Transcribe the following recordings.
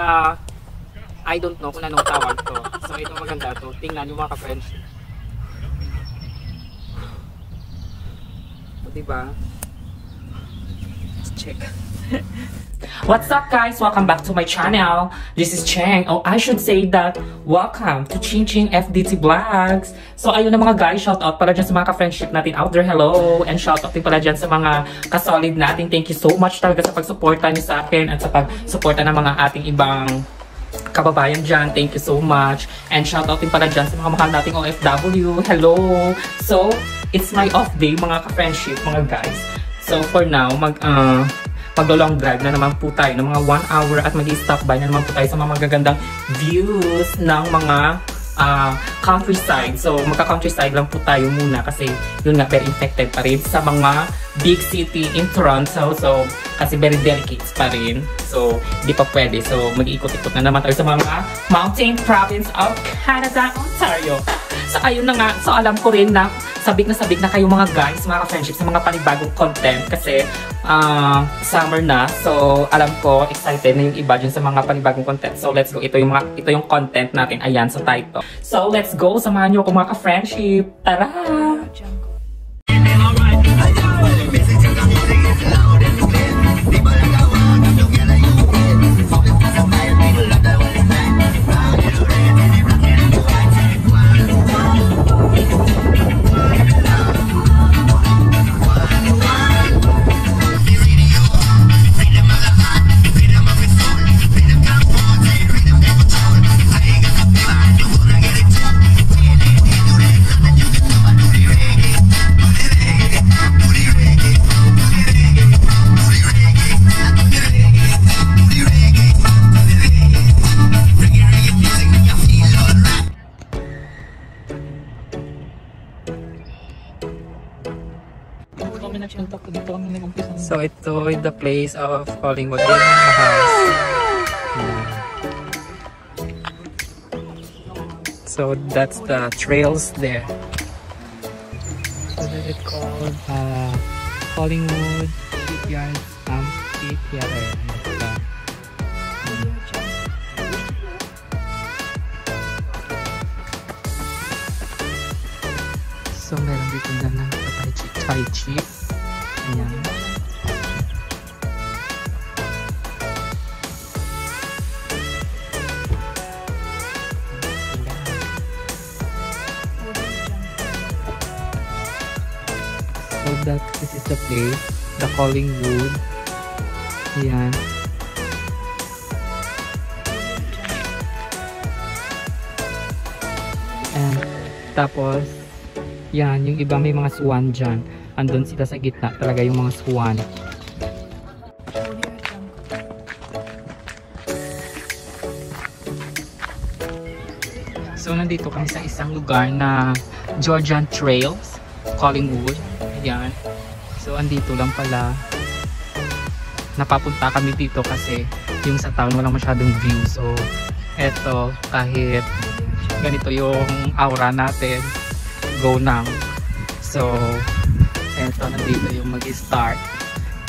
I don't know kung anong tawag to. So ito maganda to. Tingnan yung mga ka-friendship. O diba? Let's check. What's up guys? Welcome back to my channel. This is Cheng. Oh, I should say that welcome to Ching Ching FDT Vlogs. So ayun na mga guys, shout out pala dyan sa mga ka-friendship natin out there. Hello! And shout out din pala dyan sa mga kasolid natin. Thank you so much talaga sa pagsuporta niyo sa akin at sa pagsuporta ng mga ating ibang kababayan dyan. Thank you so much. And shout out din pala dyan sa mga mahal nating OFW. Hello! So, it's my off day mga ka-friendship mga guys. So for now, mag-long drive na naman po tayo ng mga 1 hour at mag-stop by na naman po tayo sa mga magagandang views ng mga countryside. So magka-countryside lang po tayo muna kasi yun nga very infected pa rin sa mga big city in Toronto. So kasi very delicate pa rin. So hindi pa pwede. So mag-iikot-ikot na naman tayo sa mga mountain province of Canada, Ontario. So ayun na nga. So alam ko rin na sabik na kayo mga guys, mga ka-friendship sa mga panibagong content kasi summer na. So alam ko excited na yung iba dyan sa mga panibagong content. So let's go. Ito yung content natin. Ayan sa title. So let's go. Samahan niyo ako mga ka-friendship. Tara! So ito is the place of Collingwood. Yan ang house. So that's the trails there. What is it called? Collingwood Shipyard Amphitheater. So meron dito na ng Tai Chi. Ayan. So this is the place, the Collingwood. Ayan. And tapos yan, yung iba may mga swan dyan. Andun sila sa gitna, talaga yung mga swan. So nandito kami sa isang lugar na Georgian Trails, Collingwood. Ayan. So andito lang pala. Napapunta kami dito kasi yung sa town walang masyadong view. So eto, kahit ganito yung aura natin, go nang. So eto, nandito yung mag-start.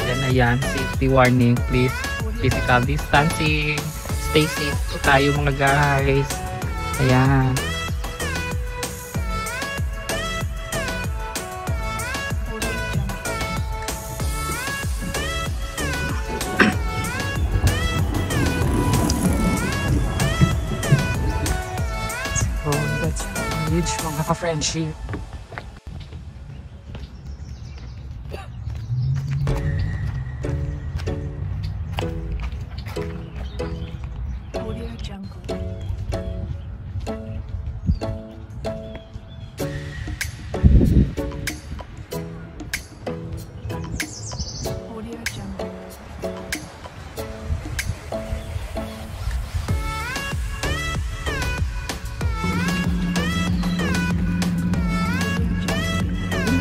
Then ayan, safety warning, please physical distancing, stay safe po tayo mga guys. Ayan. So that's huge mga ka-friendship.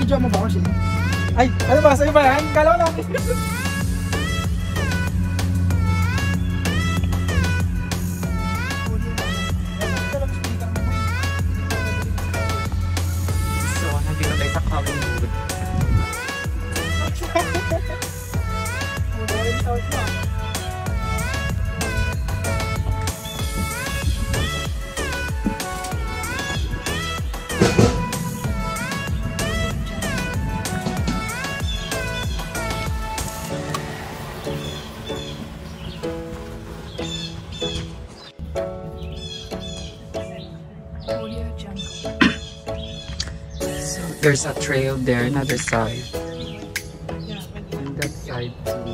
Video mo ba ako siya? Ay, ano ba? Sa'yo ba yan? Kala ko lang. So, nandito tayo sa Collingwood. So there's a trail there, another side. And that side too.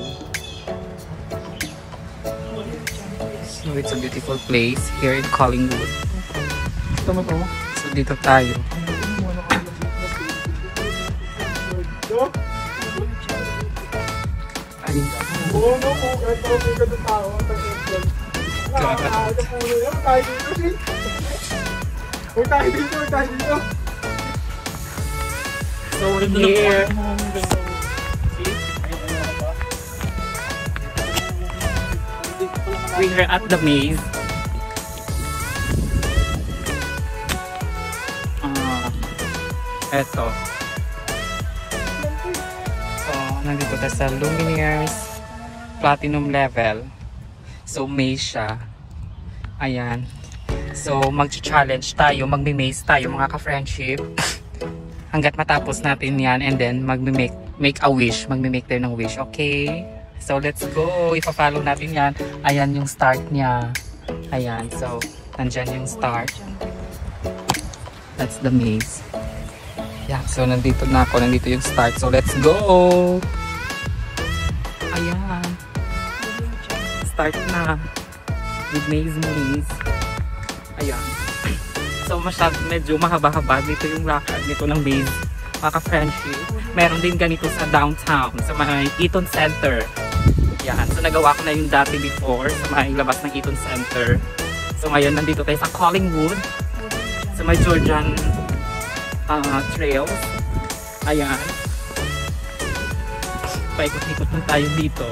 So it's a beautiful place here in Collingwood. Tama to. So dito tayo. Ay, Oo, no, kung kahit ng tao, tayo dito. so here. We're at the maze. Eto. So, nandito tayo sa Lumineers Platinum level. So, maze siya. Ayan. So, mag-challenge tayo, magme-maze tayo mga ka-friendship. Hanggat matapos natin yan and then make a wish. Magme-make tayo ng wish. Okay? So, let's go. Ipa-follow natin yan. Ayan yung start niya. Ayan. So, nandyan yung start. That's the maze. Yeah, so nandito na ako. Nandito yung start. So, let's go! Ayan. Start na. With maze. Ayan. So, medyo mahaba-haba. Dito yung lakad. Dito ng maze. Maka-friendship. Meron din ganito sa downtown. Sa may Eaton Center. Yan. So, nagawa ko na yung dati before. Sa may labas ng Eaton Center. So, ngayon nandito tayo sa Collingwood. Sa may Georgian trails. Ayan. Paikot-ikot na tayo dito.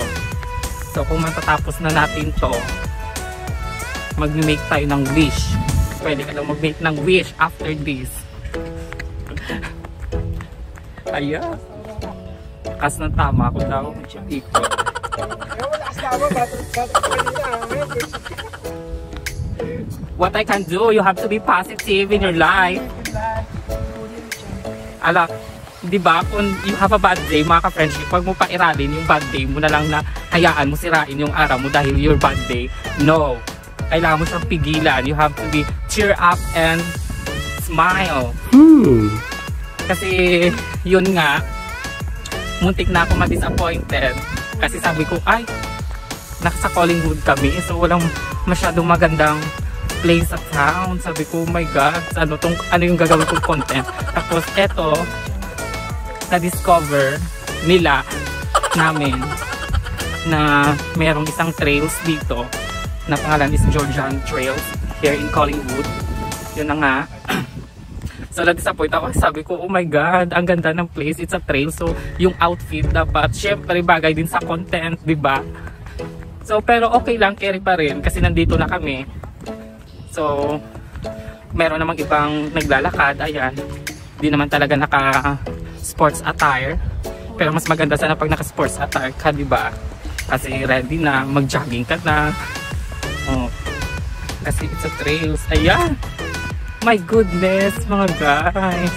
So, kung matatapos na natin to, mag-make tayo ng wish. Pwede ka lang mag-make ng wish after this. Ayan. Kas ng tama ko daw. Ikot. What I can do, you have to be positive in your life. Ala, di ba, kung you have a bad day, mga ka-friendship, huwag mo pa iralin yung bad day mo na lang na hayaan mo sirain yung araw mo dahil your bad day. No. Kailangan mo siyang pigilan. You have to be cheer up and smile. Kasi, yun nga, muntik na ako ma-disappointed. Kasi sabi ko, ay, nasa Collingwood kami, so walang masyadong magandang place sa town. Sabi ko, oh my God, ano yung gagawin kong content? Tapos eto, na-discover namin na merong isang trails dito na pangalan is Georgian Trails here in Collingwood. Yun na nga. So, na-disappoint ako. Sabi ko, oh my God, ang ganda ng place. It's a trail. So, yung outfit dapat, syempre, bagay din sa content, diba? So, pero okay lang, carry pa rin kasi nandito na kami. So, meron namang ibang naglalakad. Ayan. Di naman talaga naka-sports attire. Pero mas maganda sana pag naka-sports attire ka, diba? Kasi ready na, mag-jogging ka na. Oh. Kasi it's a trails. Ayan. My goodness, mga guys.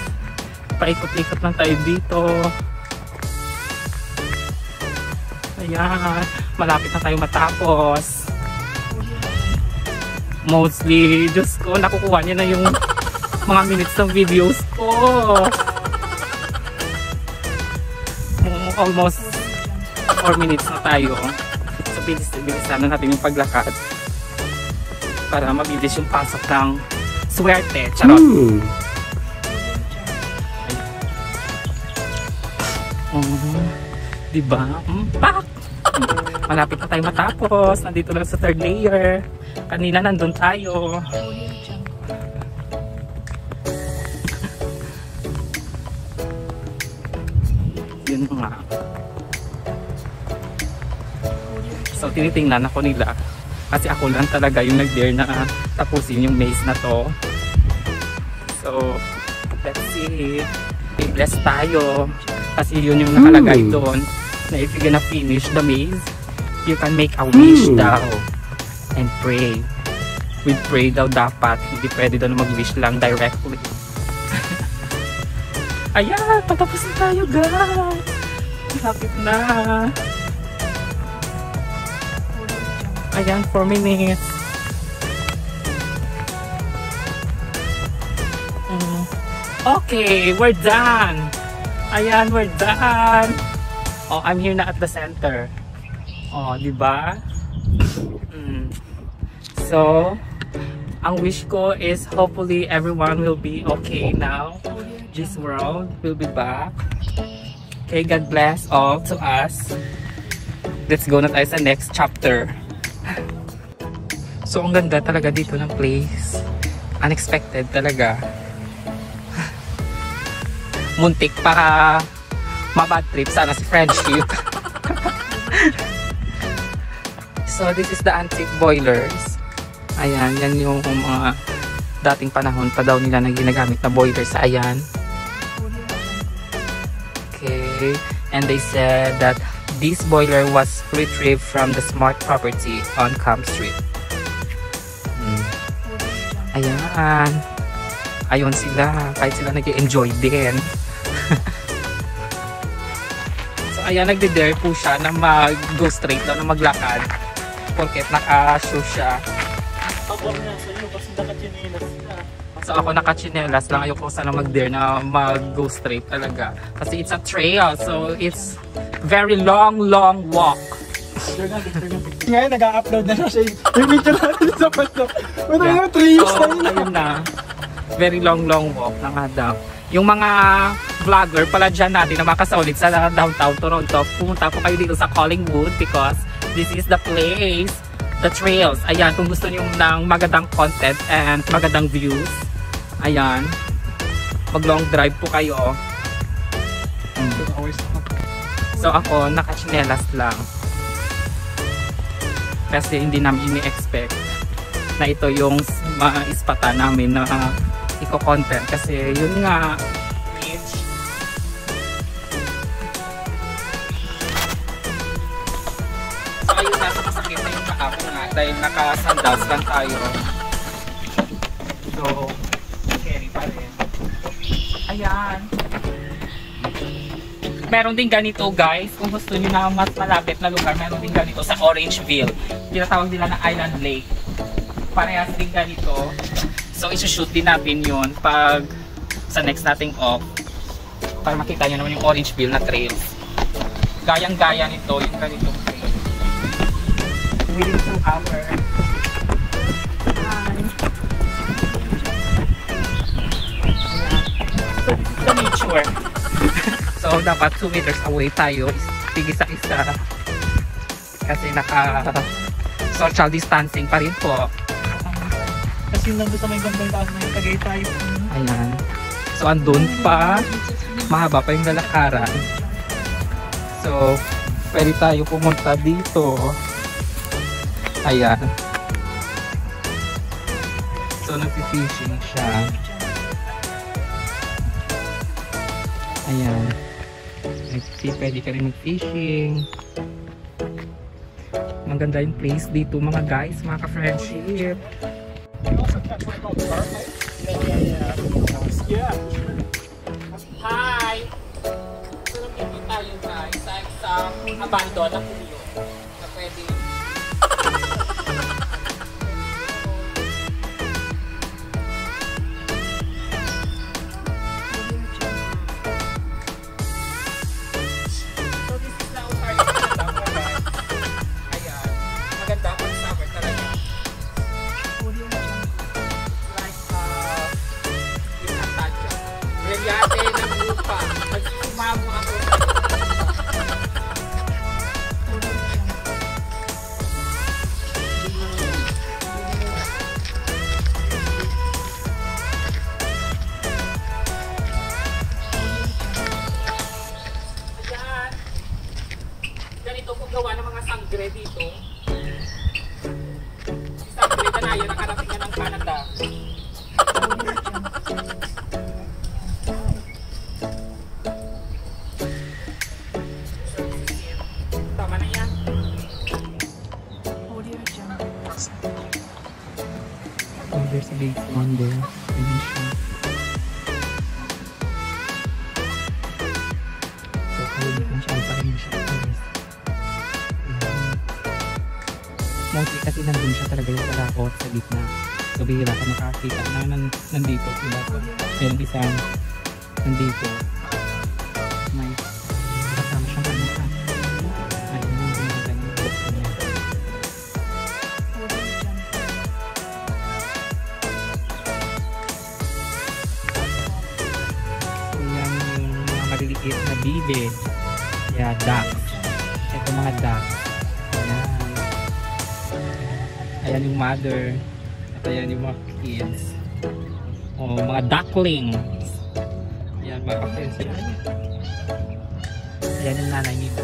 Paikot-ikot lang tayo dito. Ayan. Malapit na tayo matapos. Mostly, Diyos ko, nakukuha niya na yung mga minutes ng videos ko. Almost 4 minutes na tayo. So, bilisan na natin yung paglakad para mabilis yung pasok ng swerte. Charot. Diba? Pak! Malapit na tayo matapos. Nandito lang sa 3rd layer. Kanina nandun tayo. Yun nga. So, tinitingnan ako nila. Kasi ako lang talaga yung nag-dare na tapusin yung maze na to. So, let's see. Bless tayo. Kasi yun yung nakalagay doon. Na if you're gonna finish the maze, you can make a wish daw. And pray. With pray daw dapat. Hindi pwede daw na mag-wish lang directly. Ayan, patapos na tayo, guys. Lapit na. Ayan, 4 minutes. Okay, we're done. Ayan, we're done. Oh, I'm here na at the center. Oh, di ba? So, ang wish ko is hopefully everyone will be okay now. This world will be back. Okay, God bless all to us. Let's go na tayo sa next chapter. So, ang ganda talaga dito ng place. Unexpected talaga. Muntik para mabad trip sana si friendship. So, this is the antique boilers. Ayan, yan yung mga dating panahon pa daw nila na ginagamit na boilers. Ayan. Okay. And they said that this boiler was retrieved from the Smart property on Camp Street. Ayan. Ayun sila. Kahit sila nag-enjoy din. So, ayan, nagde-dare po siya na mag-go straight daw, na maglakad. Porket naka-shoe siya. So, ako naka-chinelas lang. Ayoko sana mag-dare na mag-go straight talaga. Kasi it's a trail. So, it's very long walk. Ngayon, nag-upload na siya. Yung video natin sa pato. Wala yung 3 years na yun. Ayun na. Very long walk na nga daw. Yung mga vlogger pala dyan natin na makasaulit sa downtown Toronto, pumunta po kayo dito sa Collingwood because this is the place, the trails. Ayan, kung gusto niyo ng magandang content and magandang views, ayan, mag-long drive po kayo. So ako, naka-chinelas lang. Kasi hindi namin ini-expect na ito yung maispatan namin na iko-content. Kasi yun nga, beach. So ayun na, masakit na yung kahapon nga dahil naka-sandals lang tayo. So, carry pa rin. Ayan. Meron din ganito guys, kung gusto niyo na mas malapit na lugar, meron din ganito sa Orangeville. Tinatawag nila na Island Lake. Parehas din ganito. So isushoot din natin yun pag sa next nating off. Para makita nyo naman yung Orangeville na trails. Gayang-gaya nito, yung ganitong trail. Within 2 hours. So this is the nature. So, dapat 2 meters away tayo, tigisa-isa. Kasi naka-social distancing pa rin po. Kasi yun lang doon sa may gandang taas na yung Tagaytay. Ayan. So, andun pa. Mahaba pa yung lalakaran. So, pwede tayo pumunta dito. Ayan. So, nag-fishing siya. Ayan. Pwede ka rin mag-fishing. Maganda yung place dito mga guys, mga ka-friendship. Hi! So nandito tayo guys sa isang abandon na puyo na pwede yate ng lupa. Nagsumamo ako. Ayan. Ganito po gawa ng mga sangre dito. Si Sangre Danayo nakarating na ng Canada. There's a big one there. So, kalimutan siya. Parang siya. Mostly kasi nandun siya talaga yung kalakot sa gitna. So, bihira ka makakita na nandito sila. So, meron isang nandito. May kasama siyang ano ka. Ayun yung ginagawa niya. So yan yung mga maliliit na bibe. Yeah, ducks. Ito mga ducks. Ayan. Ayan yung mother. At ayan yung mga kids. O mga duckling. Ayan mga kapatid. Ayan yung nanay nito.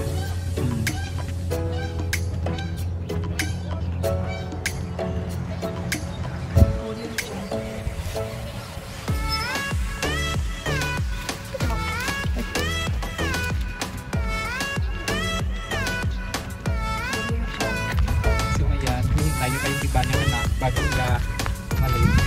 So ayan, hinihintay nyo kayong iba ng anak bago sila malis.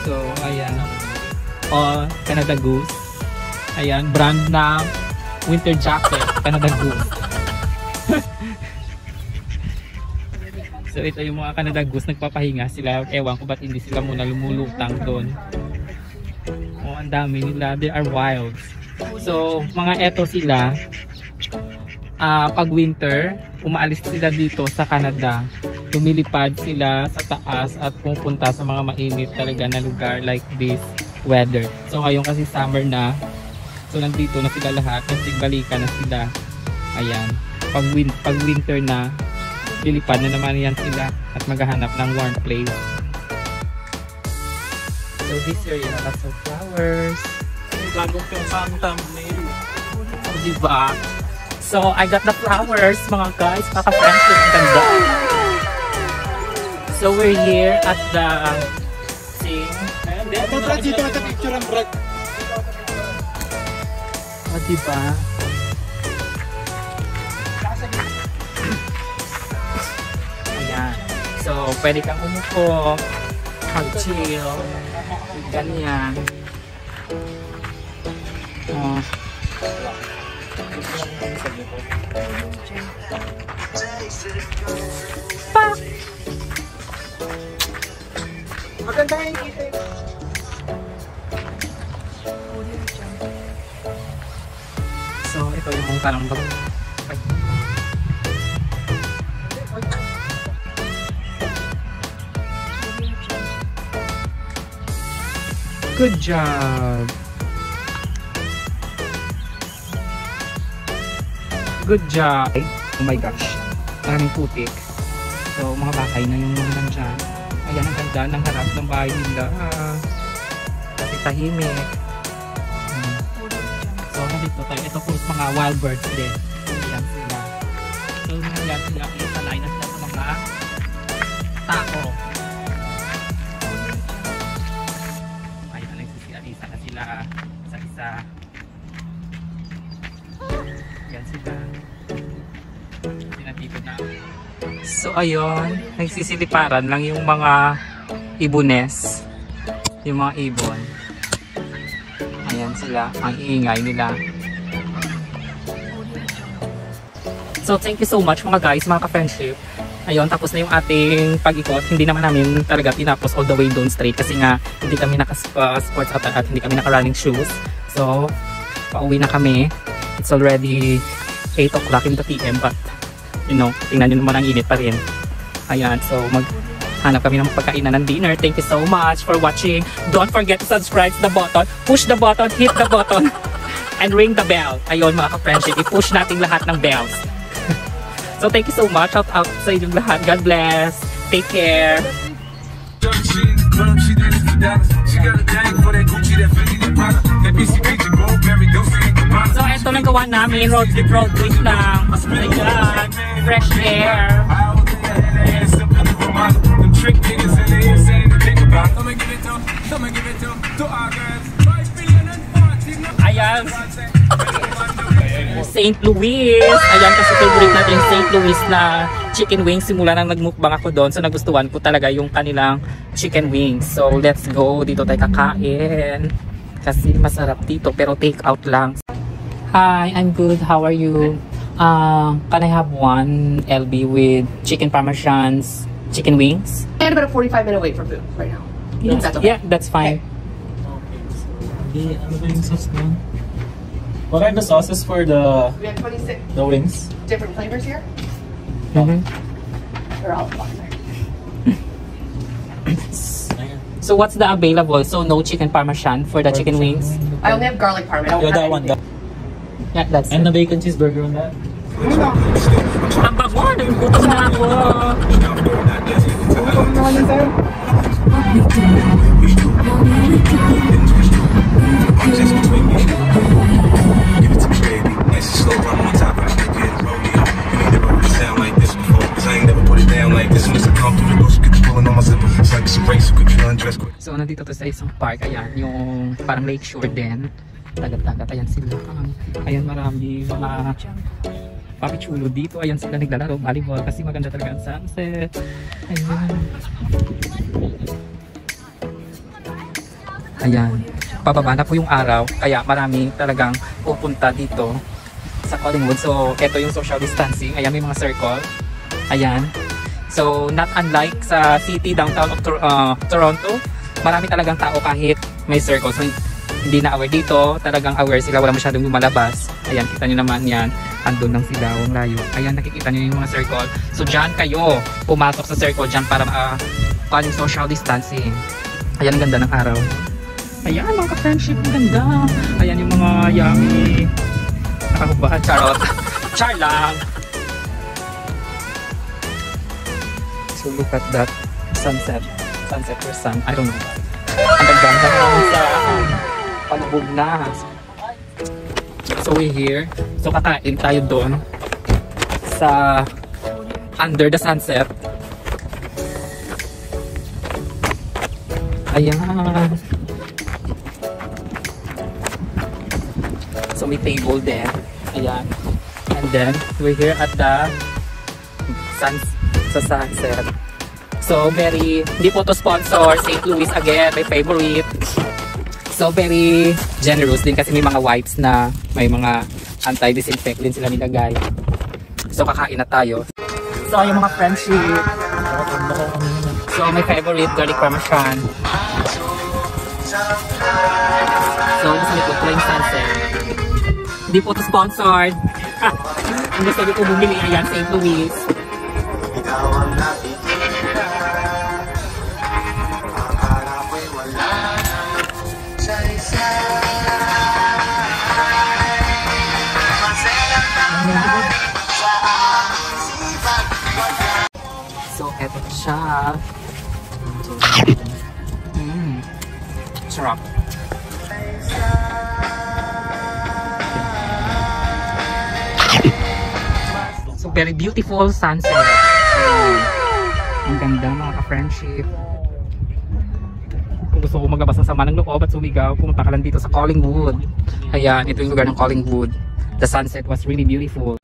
So, ayan. Oh, Canada Goose. Ayan, brand na winter jacket. Canada Goose. So, ito yung mga Canada Goose. Nagpapahinga sila. Ewan ko ba't hindi sila muna lumulutang doon. Oh, ang dami nila. They are wild. So, mga eto sila. Pag winter, umaalis sila dito sa Canada. Lumilipad sila sa taas at pupunta sa mga mainit talaga na lugar like this weather. So ngayon kasi summer na, so nandito na sila lahat, nagsigbalikan na sila. Ayan, pag winter na, lilipad na naman yan sila at maghahanap ng warm place. So this area, lots of flowers. Gagawin yung thumbnail. So diba? So I got the flowers mga guys, paka-friendship, ganda. So we're here at the thing. Ito Brad, dito ka picture ang Brad. O diba? Ayan. So pwede kang umupo, mag-chill, ganyan. Oh. Maganda yung kita yun. So ito yung talang bag. Good job. Good job. Oh my gosh. Maraming putik. So mga bakay na yung mga nandyan. Ayan ang ganda ng harap ng bahay nila. Kasi tahimik. So nandito tayo. Ito po mga wild birds din. Ayan sila. So nangyari sila. Isalay na sila sa mga tao. Ayan, nagsisialisa na sila sa isa. Ayan sila. Nandito na. So ayun, nagsisiliparan lang yung mga ibones. Yung mga ibon. Ayan sila, ang iingay nila. So thank you so much mga guys, mga ka-friendship. Ayun, tapos na yung ating pag-ikot. Hindi naman namin talaga tinapos all the way down straight kasi nga hindi kami naka-sports at hindi kami naka-running shoes. So, pauwi na kami. It's already 8 o'clock in the PM but you know, tingnan nyo naman ang init pa rin. Ayan, so maghanap kami ng pagkainan ng dinner. Thank you so much for watching. Don't forget to subscribe to the button. Push the button, hit the button, and ring the bell. Ayun mga ka-friendship, i-push natin lahat ng bells. So thank you so much. Shout out sa inyong lahat. God bless. Take care. So ito na gawa namin, road trip lang. Ayan, fresh air. Ayan, St. Louis. Ayan kasi favorite natin yung St. Louis na chicken wings simula nang nagmukbang ako doon. So nagustuhan ko talaga yung kanilang chicken wings. So let's go. Dito tayo kakain. Kasi masarap dito pero take out lang. Hi, I'm good. How are you? Can I have one LB with chicken parmesans, chicken wings? And about a 45-minute wait for food right now. You think that's okay? Yeah, that's fine. Okay, ano ba yung sauce doon? What are the sauces for the We have 26 wings? different flavors here. Mhm. They're all on there. So what's the available? So no chicken parmesan for the chicken wings? I only have garlic parm. I don't Yeah, have that one. anything. Yeah, that's And the bacon cheeseburger on that? Ang bago! Nagugutom na ako! So nandito to sa isang park, ayan, yung parang lakeshore din. Tagat-tagat, ayan sila. Ayan marami mga papichulo dito. Ayan sila naglalaro volleyball kasi maganda talaga ang sunset. Ayan. Ayan. Pababa na po yung araw kaya marami talagang pupunta dito sa Collingwood. So ito yung social distancing. Ayan may mga circle. Ayan. So not unlike sa city downtown of Toronto, marami talagang tao kahit may circle. So hindi na aware dito, talagang aware sila, wala masyadong lumalabas. Ayan, kita nyo naman yan, andun lang sila, ang layo. Ayan, nakikita nyo yung mga circle. So dyan kayo, pumasok sa circle dyan para yung social distancing. Ayan, ang ganda ng araw. Ayan, mga ka-friendship, ang ganda. Ayan yung mga yummy. Nakakubaan, charot. Char lang. So look at that sunset. Sunset or sun, I don't know. Ang ganda naman sa palubog na. So we're here. So kakain tayo doon sa under the sunset. Ayan. So may table there. Ayan. And then we're here at the sunset. So very, hindi po to sponsor, St. Louis again, my favorite. So very generous din kasi may mga wipes na may mga anti-disinfect din sila nilagay. So kakain na tayo. So yung mga friendship. So my favorite garlic parmesan. So gusto nito po yung sunset. Hindi po to sponsored. Ang gusto nyo po bumili, ayan, St. Louis. So, eto siya. Sarap. So, very beautiful sunset. Ang ganda mga ka-friendship. Kung gusto ko maglabas ng sama ng loob at sumigaw, pumunta ka lang dito sa Collingwood. Ayan, ito yung lugar ng Collingwood. The sunset was really beautiful.